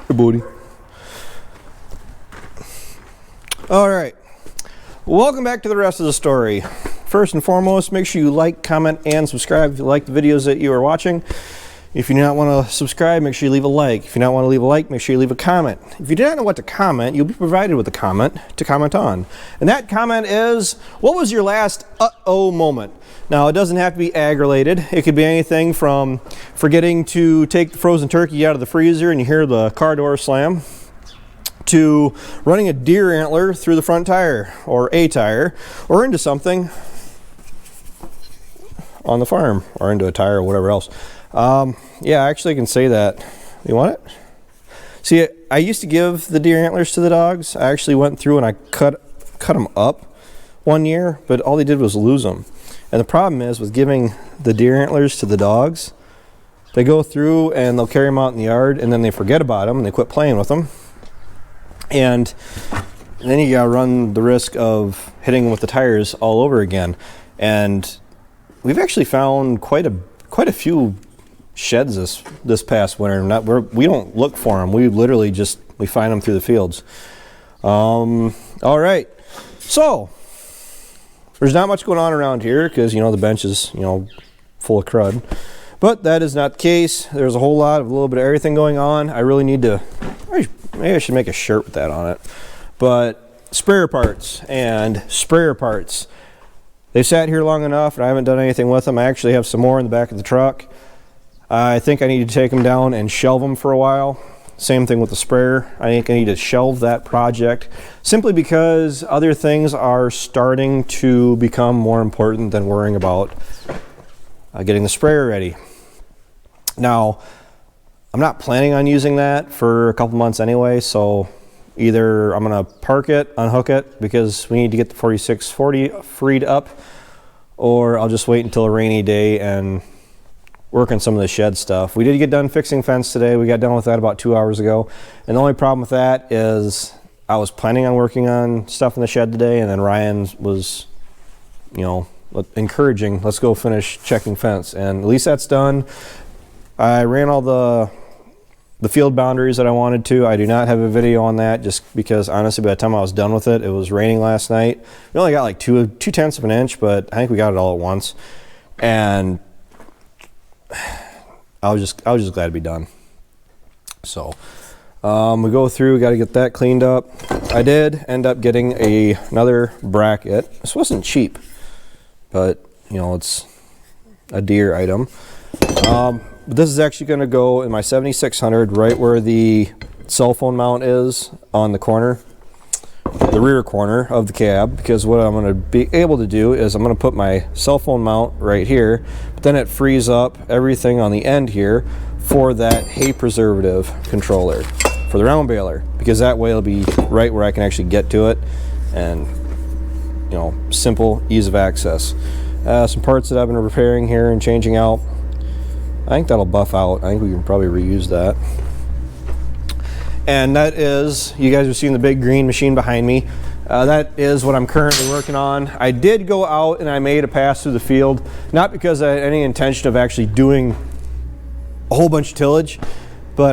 Hey, buddy. All right. Welcome back to the rest of the story. First and foremost, make sure you like, comment, and subscribe if you like the videos that you are watching. If you do not want to subscribe, make sure you leave a like. If you do not want to leave a like, make sure you leave a comment. If you do not know what to comment, you'll be provided with a comment to comment on. And that comment is, what was your last uh-oh moment? Now, it doesn't have to be ag-related. It could be anything from forgetting to take the frozen turkey out of the freezer and you hear the car door slam, to running a deer antler through the front tire, or a tire, or into something on the farm, or into a tire or whatever else. Yeah, actually I can say that. You want it? See, I used to give the deer antlers to the dogs. I actually went through and I cut them up one year, but all they did was lose them. And the problem is with giving the deer antlers to the dogs, they go through and they'll carry them out in the yard and then they forget about them and they quit playing with them. And then you gotta run the risk of hitting them with the tires all over again. And we've actually found quite a few sheds this past winter. We don't look for them. We literally we find them through the fields. All right. So there's not much going on around here because the bench is full of crud. But that is not the case. There's a whole lot of a little bit of everything going on. I really need to. Maybe I should make a shirt with that on it. But sprayer parts and sprayer parts. They sat here long enough and I haven't done anything with them. I actually have some more in the back of the truck. I think I need to take them down and shelve them for a while. Same thing with the sprayer. I think I need to shelve that project simply because other things are starting to become more important than worrying about getting the sprayer ready. Now, I'm not planning on using that for a couple months anyway, so either I'm going to park it, unhook it, because we need to get the 4640 freed up, or I'll just wait until a rainy day and work on some of the shed stuff. We did get done fixing fence today. We got done with that about 2 hours ago. And the only problem with that is I was planning on working on stuff in the shed today, and then Ryan was, encouraging, let's go finish checking fence. And at least that's done. I ran all the field boundaries that I wanted to. I do not have a video on that just because honestly by the time I was done with it, it was raining last night. We only got like 2/10 of an inch, but I think we got it all at once. And I was just glad to be done. So we go through, got to get that cleaned up. I did end up getting another bracket. This wasn't cheap, but it's a deer item. This is actually going to go in my 7600 right where the cell phone mount is on the corner, the rear corner of the cab, because what I'm going to be able to do is I'm going to put my cell phone mount right here, but then it frees up everything on the end here for that hay preservative controller for the round baler, because that way it'll be right where I can actually get to it and simple ease of access. Some parts that I've been repairing here and changing out. I think that'll buff out. I think we can probably reuse that. And that is, you guys are seeing the big green machine behind me. That is what I'm currently working on. I did go out and I made a pass through the field, not because I had any intention of actually doing a whole bunch of tillage, but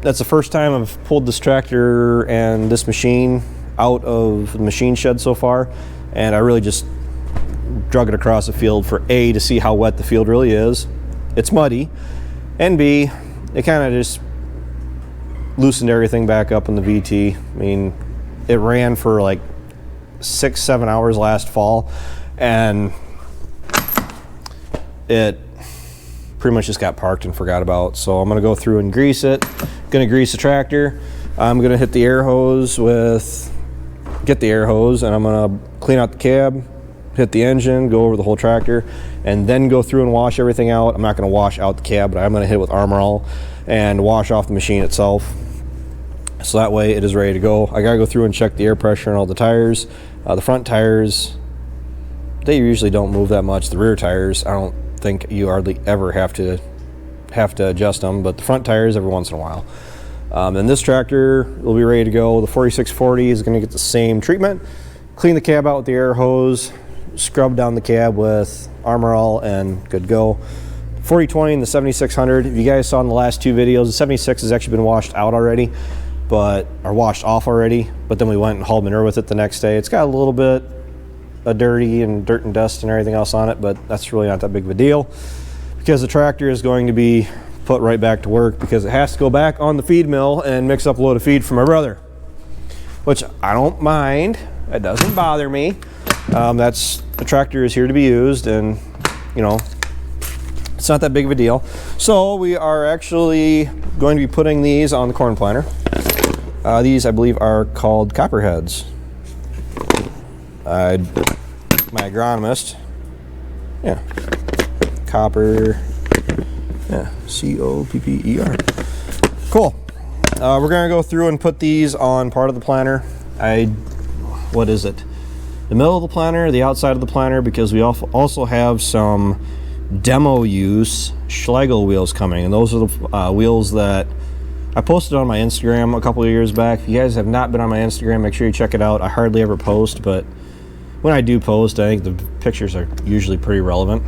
that's the first time I've pulled this tractor and this machine out of the machine shed so far, and I really just drug it across the field for A, to see how wet the field really is. It's muddy, and B, it kind of just loosened everything back up in the VT. I mean, it ran for like 6-7 hours last fall, and it pretty much just got parked and forgot about. So I'm gonna go through and grease it. Gonna grease the tractor. I'm gonna hit the air hose get the air hose, and I'm gonna clean out the cab, hit the engine, go over the whole tractor, and then go through and wash everything out. I'm not going to wash out the cab, but I'm going to hit it with Armor All and wash off the machine itself. So that way it is ready to go. I got to go through and check the air pressure on all the tires. The front tires, they usually don't move that much. The rear tires, I don't think you hardly ever have to adjust them, but the front tires every once in a while. And this tractor will be ready to go. The 4640 is going to get the same treatment. Clean the cab out with the air hose, scrub down the cab with Armor All, and good to go. 4020 and the 7600. If you guys saw in the last two videos, the 76 has actually been washed out already, or washed off already, but then we went and hauled manure with it the next day. It's got a little bit of dirty and dirt and dust and everything else on it, but that's really not that big of a deal because the tractor is going to be put right back to work because it has to go back on the feed mill and mix up a load of feed for my brother, which I don't mind. It doesn't bother me. The tractor is here to be used, and you know, it's not that big of a deal. So we are actually going to be putting these on the corn planter. These I believe are called copperheads. My agronomist, yeah, copper, yeah, C-O-P-P-E-R. Cool. We're gonna go through and put these on part of the planter. What is it? The middle of the planter, the outside of the planter, because we also have some demo use Schlegel wheels coming, and those are the wheels that I posted on my Instagram a couple of years back. If you guys have not been on my Instagram, make sure you check it out. I hardly ever post, but when I do post, I think the pictures are usually pretty relevant,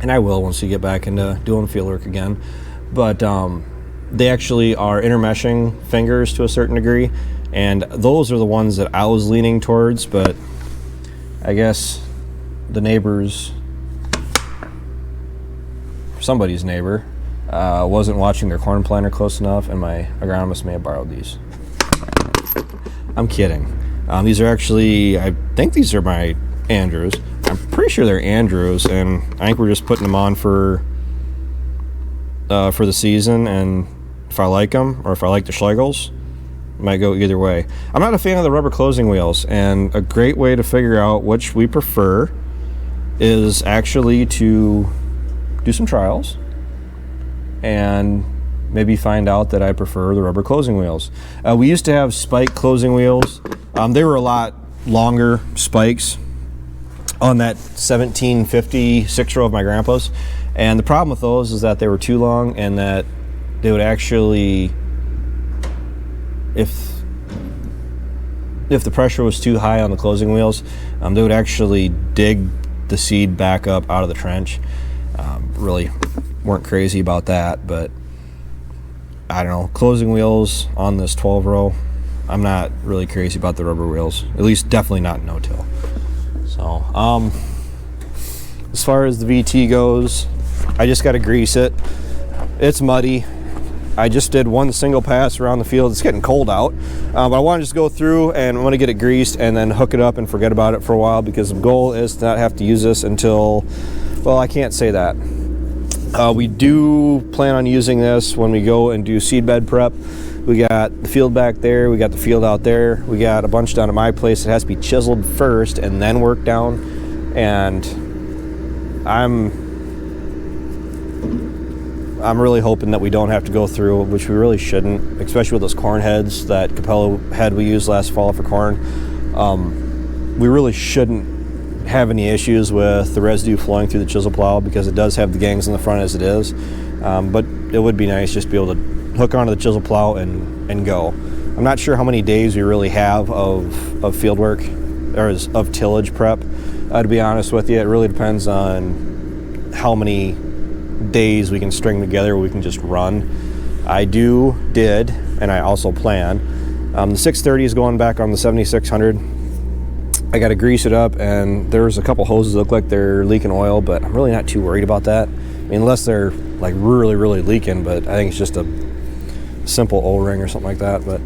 and I will once you get back into doing fieldwork again. But they actually are intermeshing fingers to a certain degree, and those are the ones that I was leaning towards, but I guess the neighbors, somebody's neighbor, wasn't watching their corn planter close enough, and my agronomist may have borrowed these. I'm kidding. These are actually, I think these are my Andrews. I'm pretty sure they're Andrews, and I think we're just putting them on for the season, and if I like them, or if I like the Schlegels, might go either way. I'm not a fan of the rubber closing wheels, and a great way to figure out which we prefer is actually to do some trials and maybe find out that I prefer the rubber closing wheels. We used to have spike closing wheels. They were a lot longer spikes on that 1750 6-row of my grandpa's, and the problem with those is that they were too long, and that they would actually, if the pressure was too high on the closing wheels, they would actually dig the seed back up out of the trench. Really weren't crazy about that, but I don't know, closing wheels on this 12-row, I'm not really crazy about the rubber wheels, at least definitely not no-till. So as far as the VT goes, I just got to grease it. It's muddy. I just did one single pass around the field. It's getting cold out, but I want to just go through and I want to get it greased and then hook it up and forget about it for a while, because the goal is to not have to use this until, well, I can't say that. We do plan on using this when we go and do seedbed prep. We got the field back there, we got the field out there, we got a bunch down at my place that has to be chiseled first and then worked down, and I'm really hoping that we don't have to go through, which we really shouldn't, especially with those corn heads, that Capello head we used last fall for corn. We really shouldn't have any issues with the residue flowing through the chisel plow, because it does have the gangs in the front as it is. But it would be nice just to be able to hook onto the chisel plow and go. I'm not sure how many days we really have of field work, or of tillage prep. To be honest with you, it really depends on how many days we can string together where we can just run. I did, and I also plan. The 630 is going back on the 7600. I got to grease it up, and there's a couple hoses that look like they're leaking oil, but I'm really not too worried about that. I mean, unless they're like really, really leaking, but I think it's just a simple O-ring or something like that. But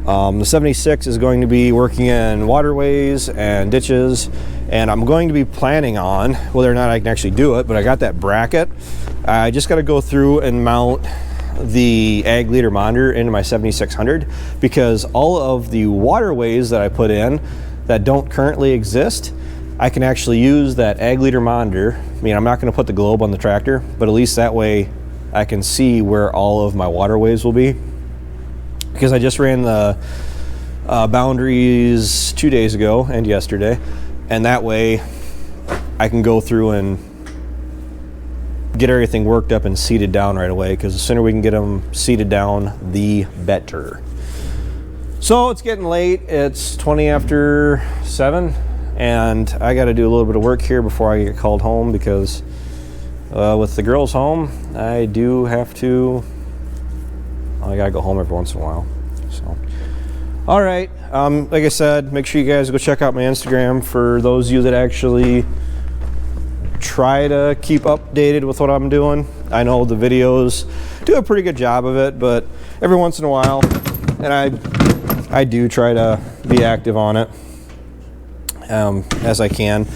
the 76 is going to be working in waterways and ditches, and I'm going to be planning on whether or not I can actually do it, but I got that bracket. I just got to go through and mount the ag leader monitor into my 7600, because all of the waterways that I put in that don't currently exist, I can actually use that ag leader monitor. I mean, I'm not going to put the globe on the tractor, but at least that way I can see where all of my waterways will be, because I just ran the boundaries 2 days ago and yesterday, and that way I can go through and get everything worked up and seeded down right away, because the sooner we can get them seeded down, the better. So it's getting late. It's 20 after 7, and I got to do a little bit of work here before I get called home, because with the girls home, I do have to, I gotta go home every once in a while. So, all right. Like I said, make sure you guys go check out my Instagram for those of you that actually try to keep updated with what I'm doing. I know the videos do a pretty good job of it, but every once in a while, and I do try to be active on it as I can.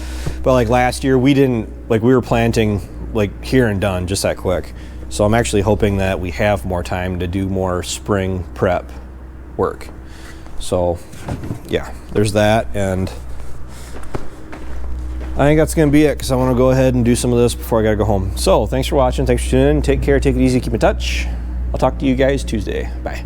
But like last year, we were planting like here and done just that quick. So I'm actually hoping that we have more time to do more spring prep work. So yeah, there's that, and I think that's gonna be it, because I want to go ahead and do some of this before I gotta go home. So thanks for watching, thanks for tuning in, take care, take it easy, keep in touch. I'll talk to you guys Tuesday. Bye.